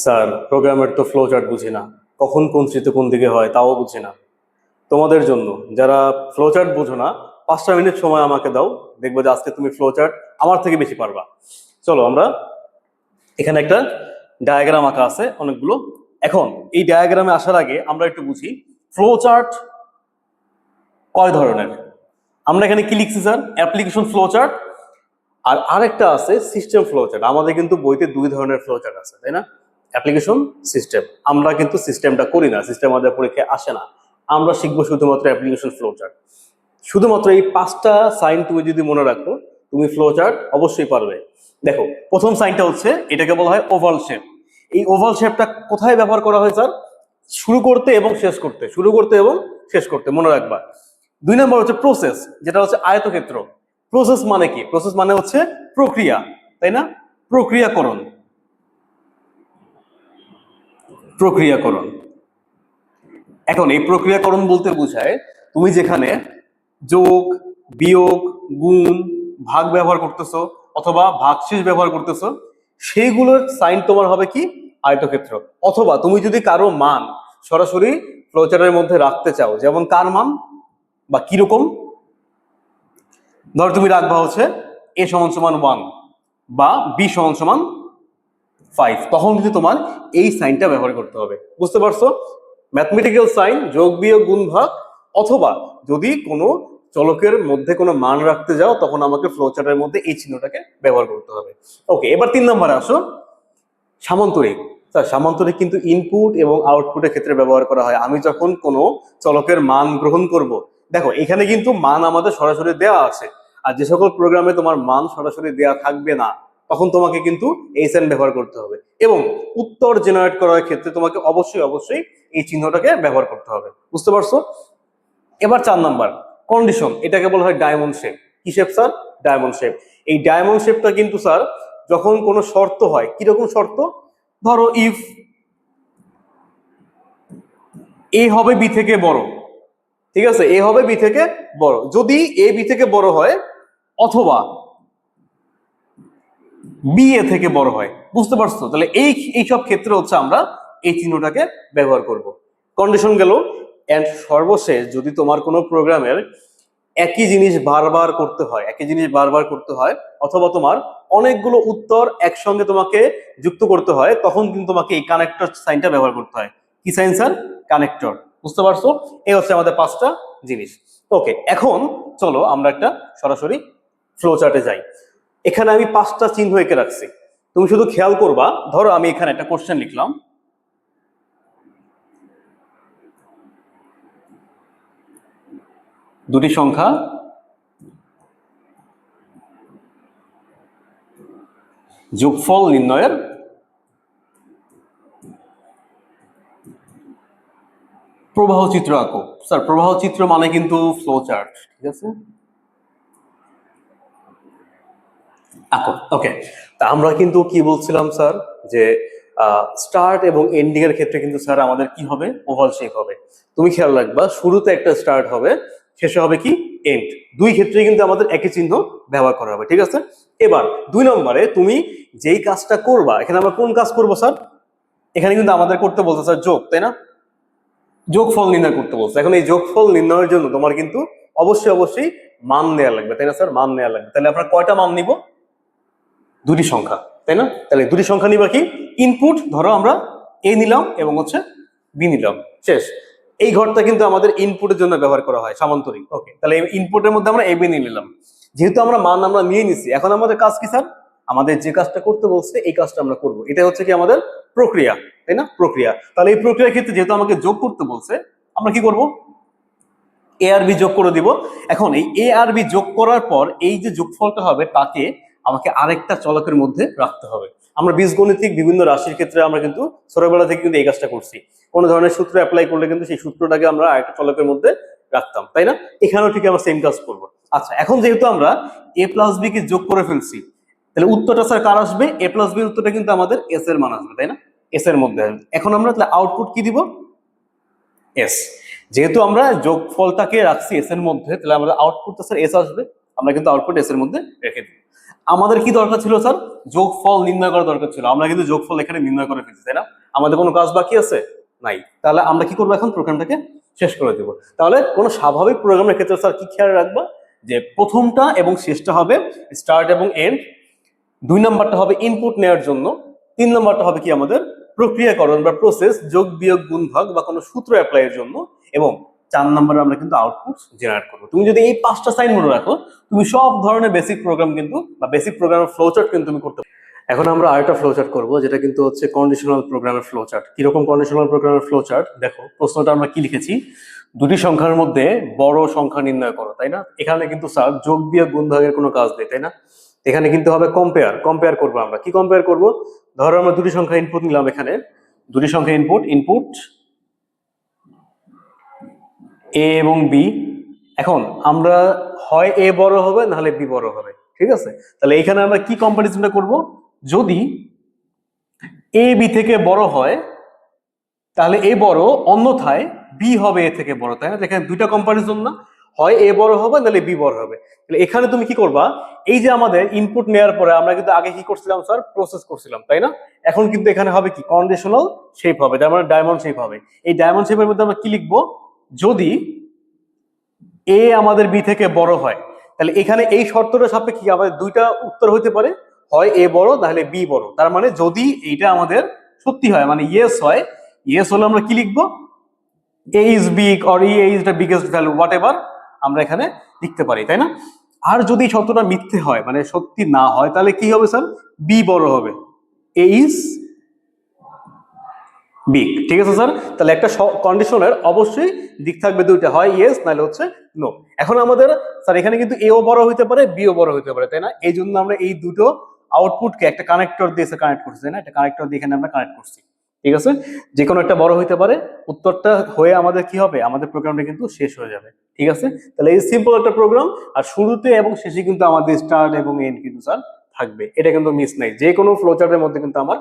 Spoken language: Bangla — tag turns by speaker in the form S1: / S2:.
S1: স্যার, প্রোগ্রামের তো ফ্লো চার্ট বুঝি না, কখন কোন স্মৃতি কোন দিকে হয় তাও বুঝি না। তোমাদের জন্য যারা ফ্লো চার্ট বুঝো না, 5টা মিনিট সময় আমাকে দাও, দেখবো যে আজকে তুমি ফ্লো চার্ট আমার থেকে বেশি পারবা। চলো আমরা, এখানে একটা ডায়াগ্রাম আঁকা আছে অনেকগুলো। এখন এই ডায়াগ্রামে আসার আগে আমরা একটু বুঝি ফ্লো চার্ট কয় ধরনের। আমরা এখানে কি লিখছি স্যার? অ্যাপ্লিকেশন ফ্লো চার্ট, আর আরেকটা আছে সিস্টেম ফ্লো চার্ট। আমাদের কিন্তু বইতে দুই ধরনের ফ্লো চার্ট আছে, তাই না? Application, system. আমরা কিন্তু সিস্টেমটা করি না, সিস্টেম আমাদের পরীক্ষায় আসে না। আমরা শিখবো শুধুমাত্র অ্যাপ্লিকেশন ফ্লো চার্ট। শুধুমাত্র এই 5টা সাইন তুমি যদি মনে রাখো, তুমি ফ্লো চার্ট অবশ্যই পারবে। দেখো, প্রথম সাইনটা হচ্ছে, এটাকে বলা হয় ওভাল শেপ। এই ওভাল শেপটা কোথায় ব্যবহার করা হয় স্যার? শুরু করতে এবং শেষ করতে, শুরু করতে এবং শেষ করতে, মনে রাখবা। 2 নম্বর হচ্ছে প্রসেস, যেটা হচ্ছে আয়তক্ষেত্র। প্রসেস মানে কি? প্রসেস মানে হচ্ছে প্রক্রিয়া, তাই না? প্রক্রিয়াকরণ, প্রক্রিয়াকরণ। এখন এই প্রক্রিয়াকরণ বলতে বোঝায় তুমি যেখানে যোগ, বিয়োগ, গুণ, ভাগ ব্যবহার করতেছো অথবা ভাগশেষ ব্যবহার করতেছো, সেইগুলোর সাইন তোমার হবে কি? আয়তক্ষেত্র। অথবা তুমি যদি কারো মান সরাসরি ফ্লোচার্টের মধ্যে রাখতে চাও, যেমন কার মান বা কিরকম, ধর তুমি রাখবা হচ্ছে a = 1 বা b = 5, তখন কিন্তু তোমার এই সাইনটা ব্যবহার করতে হবে। বুঝতে পারছো? ম্যাথমেটিক্যাল সাইন, যোগ, বিয়োগ, গুণ, ভাগ, অথবা যদি কোনো চলকের মধ্যে কোনো মান রাখতে যাও, তখন আমাকে ফ্লোচার্টের মধ্যে এই চিহ্নটাকে ব্যবহার করতে হবে। ওকে, এবার 3 নম্বরে আসো, সামান্তরিক। স্যার, সামান্তরিক কিন্তু ইনপুট এবং আউটপুটের ক্ষেত্রে ব্যবহার করা হয়। আমি যখন কোনো চলকের মান গ্রহণ করব, দেখো এখানে কিন্তু মান আমাদের সরাসরি দেওয়া আছে, আর যে সকল প্রোগ্রামে তোমার মান সরাসরি দেওয়া থাকবে না, তখন তোমাকে কিন্তু এই সাইন ব্যবহার করতে হবে। এবং উত্তর জেনারেট করার ক্ষেত্রে তোমাকে অবশ্যই অবশ্যই এই চিহ্নটাকে ব্যবহার করতে হবে। বুঝতে পারছো? এবার 4 নম্বর, কন্ডিশন। এটাকে বলা হয় ডায়মন্ড শেপ। কি শেপ স্যার? Diamond shape. এই ডায়মন্ড শেপটা কিন্তু স্যার যখন কোনো শর্ত হয়, কিরকম শর্ত? ধরো ইফ এ হবে বি থেকে বড়, ঠিক আছে, এ হবে বি থেকে বড়, যদি এ বি থেকে বড় হয়, অথবা বি এ থেকে বড় হয়। বুঝতে পারছো? তাহলে এই সব ক্ষেত্রে হচ্ছে আমরা এই চিহ্নটাকে ব্যবহার করব। কন্ডিশন গেল। এন্ড সর্বশেষ, যদি তোমার কোনো প্রোগ্রামের একই জিনিস বারবার করতে হয়, একই জিনিস বারবার করতে হয়, অথবা তোমার অনেকগুলো উত্তর একসঙ্গে তোমাকে যুক্ত করতে হয়, তখন কিন্তু তোমাকে এই কানেক্টর সাইনটা ব্যবহার করতে হয়। কি সাইন স্যার? কানেক্টর। বুঝতে পারছো? এই হচ্ছে আমাদের 5টা জিনিস। ওকে, এখন চলো আমরা একটা সরাসরি ফ্লো চার্টে যাই। এখানে আমি 5টা চিহ্ন এঁকে রাখছি, তুমি শুধু খেয়াল করবা। ধরো আমি এখানে একটা কোশ্চেন লিখলাম, দুটি সংখ্যা যোগফল নির্ণয়ের প্রবাহ চিত্র আঁকো। স্যার, প্রবাহ চিত্র মানে কিন্তু ফ্লো চার্ট, ঠিক আছে? আঁকো। ওকে, তা আমরা কিন্তু কি বলছিলাম স্যার, যে স্টার্ট এবং এন্ডিং এর ক্ষেত্রে কিন্তু স্যার আমাদের কি হবে? ওভাল শেপ হবে। তুমি খেয়াল রাখবা, শুরুতে একটা স্টার্ট হবে, শেষে হবে কি? এন্ড। দুই ক্ষেত্রে কিন্তু আমাদের একই চিহ্ন ব্যবহার করা হবে, ঠিক আছে? এবার 2 নম্বরে তুমি যেই কাজটা করবা, এখানে আমরা কোন কাজ করবো স্যার? এখানে কিন্তু আমাদের করতে বলছে স্যার যোগ, তাই না? যোগফল নির্ণয় করতে বলছে। এখন এই যোগফল নির্ণয়ের জন্য তোমার কিন্তু অবশ্যই অবশ্যই মান নেওয়া লাগবে, তাই না স্যার? মান নেওয়া লাগবে। তাহলে আমরা কয়টা মান নিব? দুটি সংখ্যা, তাই না? তাহলে দুটি সংখ্যা নিবা কি? ইনপুট ধরো আমরা এ নিলাম এবং হচ্ছে বি নিলাম, শেষ। এই ঘরটা কিন্তু আমাদের ইনপুটের জন্য ব্যবহার করা হয়, সামান্তরিক। ওকে, তাহলে ইনপুটের মধ্যে আমরা এ বি নিয়ে নিলাম। যেহেতু আমরা মান আমরা নিয়ে নিছি, এখন আমাদের কাজ কি স্যার? আমাদের যে কাজটা করতে বলছে এই কাজটা আমরা করব। এটা হচ্ছে কি আমাদের প্রক্রিয়া, তাই না? প্রক্রিয়া। তাহলে এই প্রক্রিয়ার ক্ষেত্রে যেহেতু আমাকে যোগ করতে বলছে, আমরা কি করব? এ আর বি যোগ করে দিব। এখন এই এ আর বি যোগ করার পর এই যে যোগফলটা হবে, তাকে আমাকে আরেকটা চলকের মধ্যে রাখতে হবে। আমরা বীজগণিতিক বিভিন্ন রাশির ক্ষেত্রে আমরা কিন্তু ছোটবেলা থেকে কিন্তু এই কাজটা করছি। কোনো ধরনের সূত্র অ্যাপ্লাই করলে কিন্তু সেই সূত্রটাকে আমরা আরেকটা চলকের মধ্যে রাখতাম, তাই না? এখানেও ঠিক আমরা সেম কাজ করবো। আচ্ছা, এখন যেহেতু আমরা এ প্লাস বি কে যোগ করে ফেলছি, তাহলে উত্তরটা স্যার কার আসবে? এ প্লাস বি উত্তরটা কিন্তু আমাদের এস এর মান আসবে, তাই না? এস এর মধ্যে আসবে। এখন আমরা তাহলে আউটপুট কি দিব? এস। যেহেতু আমরা যোগফলটাকে রাখছি এস এর মধ্যে, তাহলে আমাদের আউটপুটটা স্যার এস আসবে। আমরা কিন্তু আউটপুট এস এর মধ্যে রেখে দিই। আমাদের কি দরকার ছিল স্যার? যোগফল নির্ণয় করা দরকার ছিল, আমরা কিন্তু যোগফল এখানে নির্ণয় করে ফেলছি, তাই না? আমাদের কোনো কাজ বাকি আছে? নাই। তাহলে আমরা কি করবো এখন? প্রোগ্রামটাকে শেষ করে দেবো। তাহলে কোনো স্বাভাবিক প্রোগ্রামের ক্ষেত্রে স্যার কি খেয়াল রাখবা? যে প্রথমটা এবং শেষটা হবে স্টার্ট এবং এন্ড, 2 নাম্বারটা হবে ইনপুট নেওয়ার জন্য, 3 নাম্বারটা হবে কি আমাদের প্রক্রিয়াকরণ বা প্রসেস, যোগ বিয়োগ গুণ ভাগ বা কোনো সূত্র অ্যাপ্লাই এর জন্য, এবং 4 নাম্বারে আমরা কিন্তু আউটপুট জেনারেট করবো। তুমি যদি এই 5টা সাইন মনে রাখো, তুমি সব ধরনের বেসিক প্রোগ্রাম কিন্তু বা বেসিক প্রোগ্রামের ফ্লোচার্ট কিন্তু তুমি করতে পারো। এখন আমরা আরেকটা ফ্লোচার্ট করবো, যেটা কিন্তু হচ্ছে কন্ডিশনাল প্রোগ্রামের ফ্লোচার্ট। কিরকম কন্ডিশনাল প্রোগ্রামের ফ্লোচার্ট? দেখো প্রশ্নটা আমরা কি লিখেছি, দুটি সংখ্যার মধ্যে বড় সংখ্যা নির্ণয় করো, তাই না? এখানে কিন্তু স্যার যোগ বিয়োগ গুণ ভাগের কোনো কাজ নেই, তাই না? এখানে কিন্তু হবে কম্পেয়ার করবো। আমরা কি কম্পেয়ার করব? ধরো আমরা দুটি সংখ্যা ইনপুট নিলাম, এখানে দুটি সংখ্যা ইনপুট এ এবং বি। এখন আমরা হয় এ বড় হবে নাহলে বি বড় হবে, ঠিক আছে? তাহলে এখানে আমরা কি কম্পারিজনটা করব? যদি এ বি থেকে বড় হয় তাহলে এ বড়, অন্যথায় বি হবে এ থেকে বড়, তাই না? এখানে দুইটা কম্পারিজন না, হয় এ বড় হবে নাহলে বি বড় হবে। তাহলে এখানে তুমি কি করবা? এই যে আমাদের ইনপুট নেওয়ার পরে আমরা কিন্তু আগে কি করছিলাম স্যার? প্রসেস করছিলাম, তাই না? এখন কিন্তু এখানে হবে কি? কন্ডিশনাল শেপ হবে, তার মানে ডায়মন্ড শেপ হবে। এই ডায়মন্ড শেপের মধ্যে আমরা কি লিখবো? যদি এ আমাদের বি থেকে বড় হয়, তাহলে এখানে এই শর্তটা সাপেক্ষে আমাদের দুইটা উত্তর হইতে পারে, হয় এ বড় নাহলে বি বড়। তার মানে যদি এইটা আমাদের সত্যি হয়, মানে ইয়েস হয়, ইয়েস হলে আমরা কি লিখবো? A is big or A is the biggest value, whatever আমরা এখানে লিখতে পারি, তাই না? আর যদি শর্তটা মিথ্যে হয়, মানে সত্যি না হয়, তাহলে কি হবে স্যার? বি বড় হবে, এ ইজ বিগ, ঠিক আছে স্যার? তাহলে একটা কন্ডিশনের অবশ্যই দিক থাকবে দুইটা, হয় ইয়েস নাহলে হচ্ছে নো। এখন আমাদের স্যার এখানে কিন্তু এও বড় হইতে পারে, বিও বড় হইতে পারে, তাই না? এই জন্য আমরা এই দুটো আউটপুটকে একটা কানেক্টর দিয়ে কানেক্ট করছি, তাই না? একটা কানেক্টর দিয়ে এখানে আমরা কানেক্ট করছি, ঠিক আছে? যে কোনো একটা বড় হইতে পারে, উত্তরটা হয়ে আমাদের কি হবে? আমাদের প্রোগ্রামটা কিন্তু শেষ হয়ে যাবে, ঠিক আছে? তাহলে এই সিম্পল একটা প্রোগ্রাম, আর শুরুতে এবং শেষে কিন্তু আমাদের স্টার্ট এবং এন্ড কিন্তু স্যার থাকবে, এটা কিন্তু মিস নাই। যে কোনো ফ্লোচার্টের মধ্যে কিন্তু আমার